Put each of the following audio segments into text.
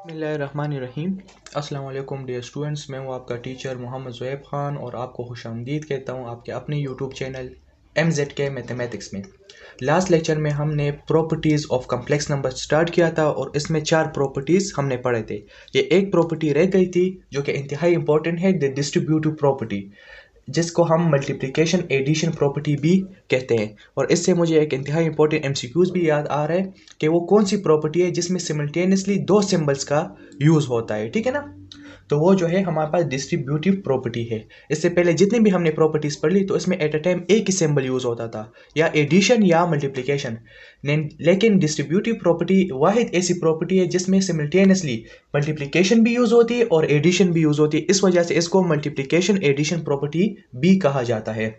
बिस्मिल्लाहिर्रहमानिर्रहीम। अस्सलाम वालेकुम डियर स्टूडेंट्स, मैं हूं आपका टीचर मोहम्मद ज़ुएब ख़ान और आपको खुशामदीद कहता हूं आपके अपने यूट्यूब चैनल MZK मैथमेटिक्स में। लास्ट लेक्चर में हमने properties of complex number start किया था और इसमें 4 प्रॉपर्टीज़ हमने पढ़े थे। ये एक प्रॉपर्टी रह गई थी जो कि इंतहाई इंपॉर्टेंट है, द डिस्ट्रीब्यूटिव प्रॉपर्टी, जिसको हम मल्टीप्लिकेशन एडिशन प्रॉपर्टी भी कहते हैं। और इससे मुझे एक इंतहाई इंपॉर्टेंट MCQs भी याद आ रहा है कि वो कौन सी प्रॉपर्टी है जिसमें सिमल्टेनियसली दो सिंबल्स का यूज़ होता है, ठीक है ना। तो वो जो है हमारे पास डिस्ट्रीब्यूटिव प्रॉपर्टी है। इससे पहले जितनी भी हमने प्रॉपर्टीज पढ़ ली तो इसमें एट अ टाइम एक ही सिंबल यूज़ होता था, या एडिशन या मल्टीप्लिकेशन। लेकिन डिस्ट्रीब्यूटिव प्रॉपर्टी वाहिद ऐसी प्रॉपर्टी है जिसमें सिमल्टेनियसली मल्टीप्लिकेशन भी यूज़ होती है और एडिशन भी यूज़ होती है। इस वजह से इसको मल्टीप्लिकेशन एडिशन प्रॉपर्टी भी कहा जाता है।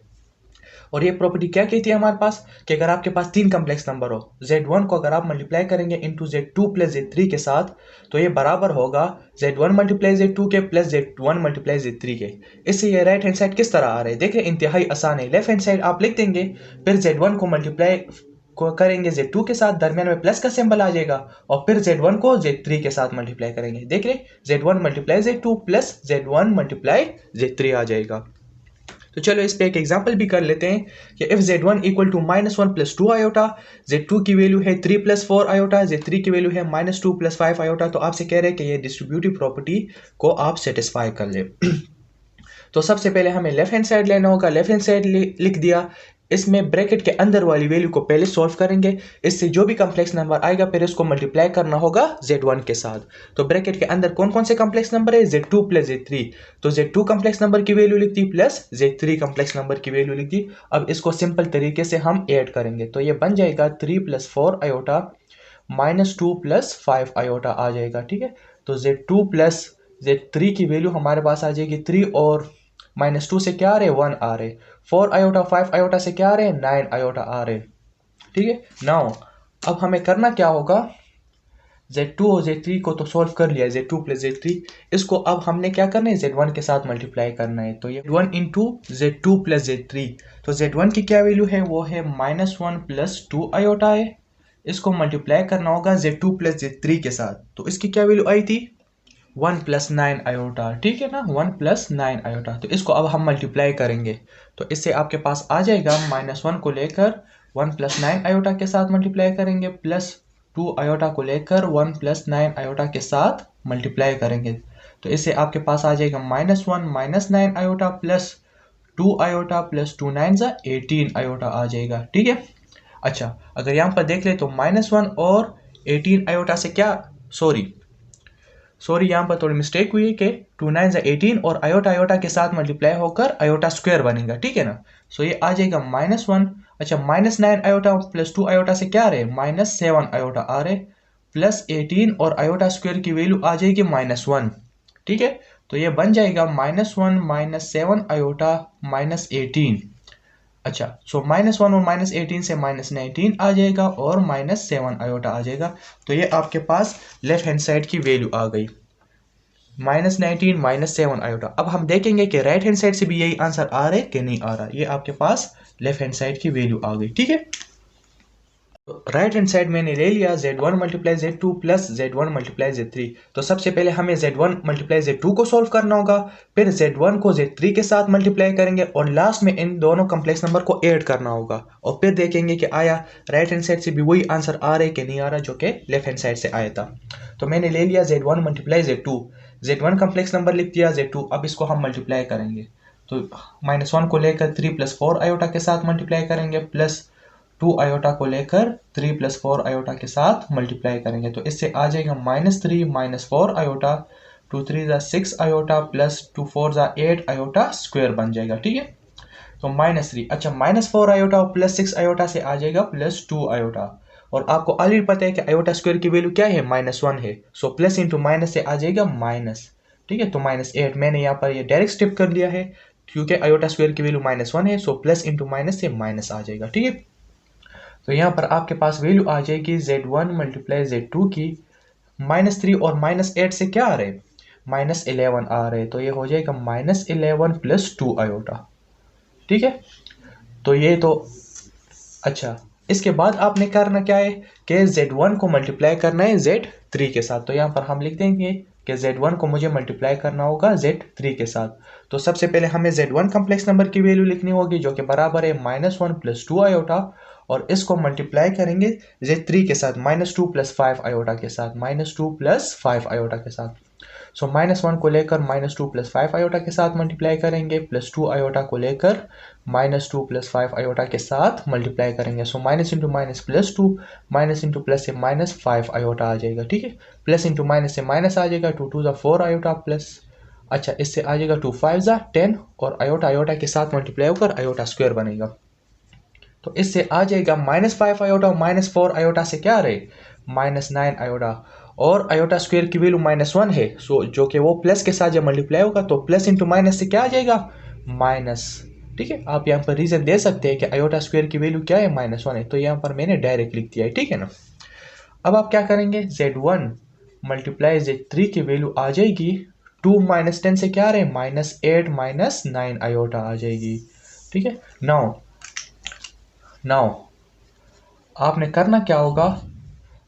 और ये प्रॉपर्टी क्या कहती है हमारे पास कि अगर आपके पास तीन कम्प्लेक्स नंबर हो, Z1 को अगर आप मल्टीप्लाई करेंगे इंटू Z2 प्लस Z3 के साथ, तो ये बराबर होगा Z1 मल्टीप्लाई Z2 के प्लस Z1 मल्टीप्लाई Z3 के। इससे ये राइट हैंड साइड किस तरह आ रहा है, देखिए इंतहाई आसान है। लेफ्ट हैंड साइड आप लिख देंगे, फिर Z1 को मल्टीप्लाई को करेंगे Z2 के साथ, दरमियान में प्लस का सिंबल आ जाएगा, और फिर Z1 को Z3 के साथ मल्टीप्लाई करेंगे। देख रहे, Z1 multiply Z2 plus Z1 multiply Z3 आ जाएगा। तो चलो इस पे एक एग्जांपल भी कर लेते हैं कि if Z1 equal to -1 plus 2 iota, Z2 की वैल्यू है 3 प्लस 4 आयोटा, Z3 की वैल्यू है -2 प्लस 5 आयोटा, तो आपसे कह रहे हैं कि ये डिस्ट्रीब्यूटिव प्रॉपर्टी को आप सेटिस्फाई कर ले। तो सबसे पहले हमें लेफ्ट हैंड साइड लेना होगा। लेफ्ट हैंड साइड लिख दिया, इसमें ब्रैकेट के अंदर वाली वैल्यू को पहले सॉल्व करेंगे। इससे जो भी कम्प्लेक्स नंबर आएगा फिर इसको मल्टीप्लाई करना होगा Z1 के साथ। तो ब्रैकेट के अंदर कौन कौन से कम्प्लेक्स नंबर है, Z2 प्लस Z3, तो Z2 कम्प्लेक्स नंबर की वैल्यू लिख दी प्लस Z3 कम्प्लेक्स नंबर की वैल्यू लिख दी। अब इसको सिंपल तरीके से हम ऐड करेंगे, तो ये बन जाएगा 3 प्लस 4 आयोटा -2 प्लस 5 आयोटा आ जाएगा, ठीक है। तो Z2 प्लस Z3 की वैल्यू हमारे पास आ जाएगी 3, और -2 से क्या आ रहे, 1 आ रहे, 4 आयोटा 5 आयोटा से क्या आ रहे, 9 आयोटा आ रहे, ठीक है। नाउ अब हमें करना क्या होगा, Z2 और Z3 को तो सॉल्व कर लिया, Z2 प्लस Z3, इसको अब हमने क्या करना है, Z1 के साथ मल्टीप्लाई करना है। तो ये 1 इंटू Z2 प्लस Z3, तो Z1 की क्या वैल्यू है, वो है -1 प्लस 2 आयोटा है। इसको मल्टीप्लाई करना होगा Z2 प्लस Z3 के साथ, तो इसकी क्या वैल्यू आई थी, 1 प्लस 9 आयोटा, ठीक है ना, 1 प्लस 9 आयोटा। तो इसको अब हम मल्टीप्लाई करेंगे, तो इससे आपके पास आ जाएगा -1 को लेकर 1 प्लस 9 आयोटा के साथ मल्टीप्लाई करेंगे, प्लस 2 आयोटा को लेकर 1 प्लस 9 आयोटा के साथ मल्टीप्लाई करेंगे। तो इससे आपके पास आ जाएगा -1 minus 9 iota plus 2 iota plus 2 9 18 iota आ जाएगा, ठीक है। अच्छा, अगर यहाँ पर देख ले तो -1 और 18 आयोटा से क्या, सॉरी यहाँ पर थोड़ी मिस्टेक हुई है कि 2 9 18 और आयोटा आयोटा के साथ मल्टीप्लाई होकर आयोटा स्क्वायर बनेगा, ठीक है ना। सो ये आ जाएगा -1, अच्छा -9 आयोटा प्लस 2 आयोटा से क्या आ रहे, -7 आयोटा आ रहे, प्लस 18 और आयोटा स्क्वायर की वैल्यू आ जाएगी -1, ठीक है। तो ये बन जाएगा -1 -7 आयोटा -18। अच्छा, सो -1 और -18 से -19 आ जाएगा और -7 आयोटा आ जाएगा। तो ये आपके पास लेफ्ट हैंड साइड की वैल्यू आ गई, -19 -7 आयोटा। अब हम देखेंगे कि राइट हैंड साइड से भी यही आंसर आ रहा है कि नहीं आ रहा। ये आपके पास लेफ्ट हैंड साइड की वैल्यू आ गई, ठीक है। राइट हैंड साइड मैंने ले लिया Z1 multiply Z2 plus Z1 multiply Z3। तो सबसे पहले हमें Z1 मल्टीप्लाई Z2 को सॉल्व करना होगा, फिर Z1 को Z3 के साथ मल्टीप्लाई करेंगे और लास्ट में इन दोनों कम्प्लेक्स नंबर को ऐड करना होगा, और फिर देखेंगे कि आया राइट हैंड साइड से भी वही आंसर आ रहा है कि नहीं आ रहा जो कि लेफ्ट हैंड साइड से आया था। तो मैंने ले लिया Z1 multiply Z2, Z1 complex number लिख दिया Z2, अब इसको हम मल्टीप्लाई करेंगे। तो -1 को लेकर 3 प्लस 4 आयोटा के साथ मल्टीप्लाई करेंगे, प्लस 2 आयोटा को लेकर 3 प्लस 4 आयोटा के साथ मल्टीप्लाई करेंगे। तो इससे आ जाएगा -3 -4 iota, 2 3 6 iota plus 2 4 8 iota square बन जाएगा, ठीक है। तो -3, अच्छा -4 आयोटा प्लस 6 आयोटा से आ जाएगा +2 आयोटा, और आपको ऑलरेडी पता है कि आयोटा स्क्वायर की वैल्यू क्या है, -1 है। सो प्लस इंटू माइनस से आ जाएगा माइनस, ठीक है। तो -8 मैंने यहाँ पर ये डायरेक्ट स्टेप कर लिया है क्योंकि आयोटा स्क्वायर की वैल्यू -1 है। सो प्लस इंटू माइनस से माइनस आ जाएगा, ठीक है। तो यहाँ पर आपके पास वैल्यू आ जाएगी Z1 मल्टीप्लाई Z2 की, -3 और -8 से क्या आ रहे, -11 आ रहे, तो ये हो जाएगा -11 प्लस 2 आयोटा, ठीक है। तो ये तो अच्छा, इसके बाद आपने करना क्या है कि Z1 को मल्टीप्लाई करना है Z3 के साथ। तो यहाँ पर हम लिख देंगे कि Z1 को मुझे मल्टीप्लाई करना होगा Z3 के साथ। तो सबसे पहले हमें Z1 कम्प्लेक्स नंबर की वैल्यू लिखनी होगी जो कि बराबर है -1 + 2 आयोटा, और इसको मल्टीप्लाई करेंगे Z3 के साथ -2 + 5 आयोटा के साथ, -2 + 5 आयोटा के साथ। सो -1 को लेकर -2 + 5 आयोटा के साथ मल्टीप्लाई करेंगे, +2 आयोटा को लेकर -2 + 5 आयोटा के साथ मल्टीप्लाई करेंगे। So minus into minus +2, minus into plus से -5 आयोटा आ जाएगा, ठीक है। प्लस इंटू माइनस से माइनस आ जाएगा, 2 × 4 आयोटा प्लस, अच्छा इससे आ जाएगा 2 × 5 = 10, और आयोटा आयोटा के साथ मल्टीप्लाई होकर आयोटा स्क्वायर बनेगा। तो इससे आ जाएगा -5 आयोटा, और -4 आयोटा से क्या रहे -9 आयोटा, और आयोटा स्क्वायर की वैल्यू -1 है। सो जो कि वो प्लस के साथ जब मल्टीप्लाई होगा तो प्लस इंटू माइनस से क्या आ जाएगा माइनस, ठीक है। आप यहाँ पर रीजन दे सकते हैं कि आयोटा स्क्वायर की वैल्यू क्या है -1 है, तो यहाँ पर मैंने डायरेक्ट लिख दिया है, ठीक है ना। अब आप क्या करेंगे, Z1 × Z3 की वैल्यू आ जाएगी 2 - 10 से क्या रहे -8 -9 आयोटा आ जाएगी, ठीक है। नाउ आपने करना क्या होगा,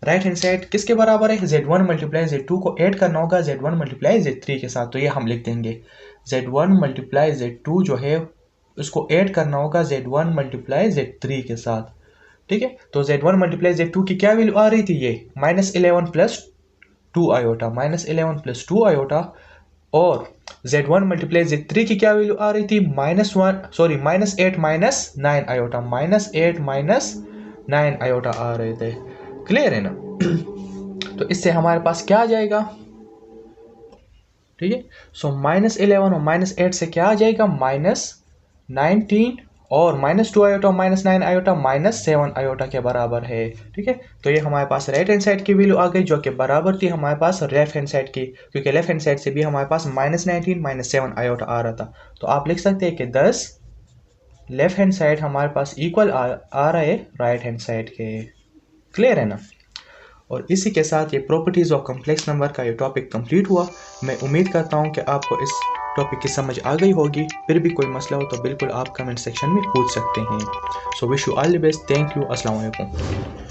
राइट हैंड साइड किसके बराबर है, Z1 × Z2 को ऐड करना होगा Z1 × Z3 के साथ। तो ये हम लिख देंगे Z1 × Z2 जो है उसको ऐड करना होगा Z1 × Z3 के साथ, ठीक है। तो Z1 × Z2 की क्या वैल्यू आ रही थी, ये -11 + 2 आयोटा, -11 + 2 आयोटा, और Z1 × Z3 की क्या वैल्यू आ रही थी -8 -9 आयोटा, -8 -9 आयोटा आ रहे थे, क्लियर है ना। तो इससे हमारे पास क्या आ जाएगा, ठीक है। सो -11 और -8 से क्या आ जाएगा -19, और -2 आयोटा -9 आयोटा -7 आयोटा के बराबर है, ठीक है। तो ये हमारे पास राइट हैंड साइड की वैल्यू आ गई जो कि बराबर थी हमारे पास लेफ्ट हैंड साइड की, क्योंकि लेफ्ट हैंड साइड से भी हमारे पास -19 -7 आयोटा आ रहा था। तो आप लिख सकते हैं कि 10 लेफ्ट हैंड साइड हमारे पास इक्वल आ रहा है राइट हैंड साइड के, क्लियर है ना। और इसी के साथ ये प्रॉपर्टीज़ ऑफ कॉम्प्लेक्स नंबर का ये टॉपिक कंप्लीट हुआ। मैं उम्मीद करता हूँ कि आपको इस टॉपिक की समझ आ गई होगी। फिर भी कोई मसला हो तो बिल्कुल आप कमेंट सेक्शन में पूछ सकते हैं। So wish you all the best, thank you, अस्सलाम वालेकुम।